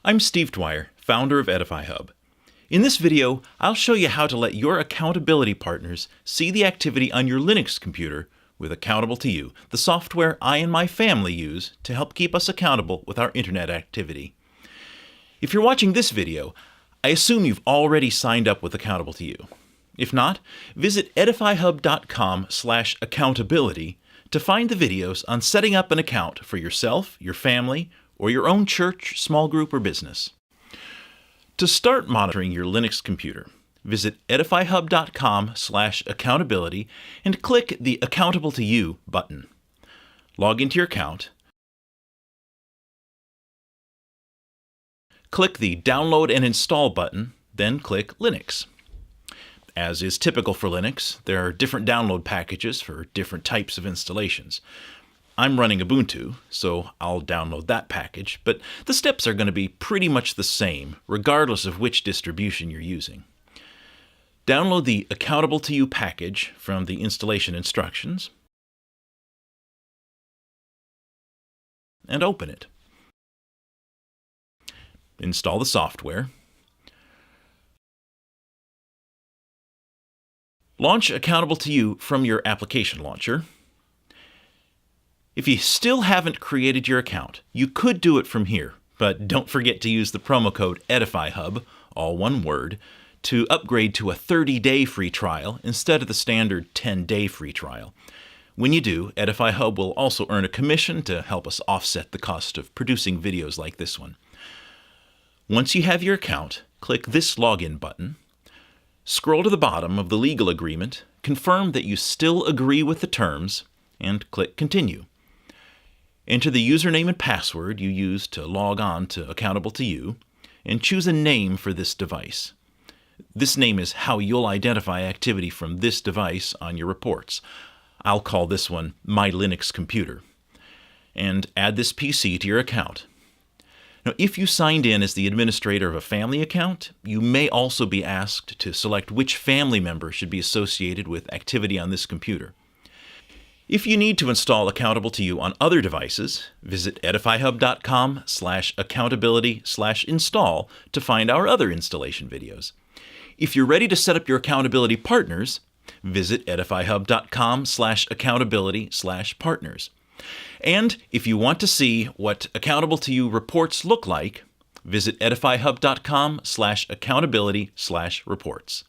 I'm Steve Dwyer, founder of Edify Hub. In this video, I'll show you how to let your accountability partners see the activity on your Linux computer with Accountable2You, the software I and my family use to help keep us accountable with our internet activity. If you're watching this video, I assume you've already signed up with Accountable2You. If not, visit edifyhub.com/accountability to find the videos on setting up an account for yourself, your family, or your own church, small group, or business. To start monitoring your Linux computer, visit edifyhub.com/accountability and click the Accountable2You button. Log into your account. Click the Download and Install button, then click Linux. As is typical for Linux, there are different download packages for different types of installations. I'm running Ubuntu, so I'll download that package, but the steps are going to be pretty much the same, regardless of which distribution you're using. Download the Accountable2You package from the installation instructions and open it. Install the software. Launch Accountable2You from your application launcher. If you still haven't created your account, you could do it from here, but don't forget to use the promo code EDIFYHUB, all one word, to upgrade to a 30-day free trial instead of the standard 10-day free trial. When you do, Edify Hub will also earn a commission to help us offset the cost of producing videos like this one. Once you have your account, click this login button. Scroll to the bottom of the legal agreement, confirm that you still agree with the terms, and click Continue. Enter the username and password you used to log on to Accountable2You, and choose a name for this device. This name is how you'll identify activity from this device on your reports. I'll call this one My Linux Computer. And add this PC to your account. Now, if you signed in as the administrator of a family account, you may also be asked to select which family member should be associated with activity on this computer. If you need to install Accountable2You on other devices, visit edifyhub.com/accountability/install to find our other installation videos. If you're ready to set up your accountability partners, visit edifyhub.com/accountability/partners. And if you want to see what Accountable2You reports look like, visit edifyhub.com/accountability/reports.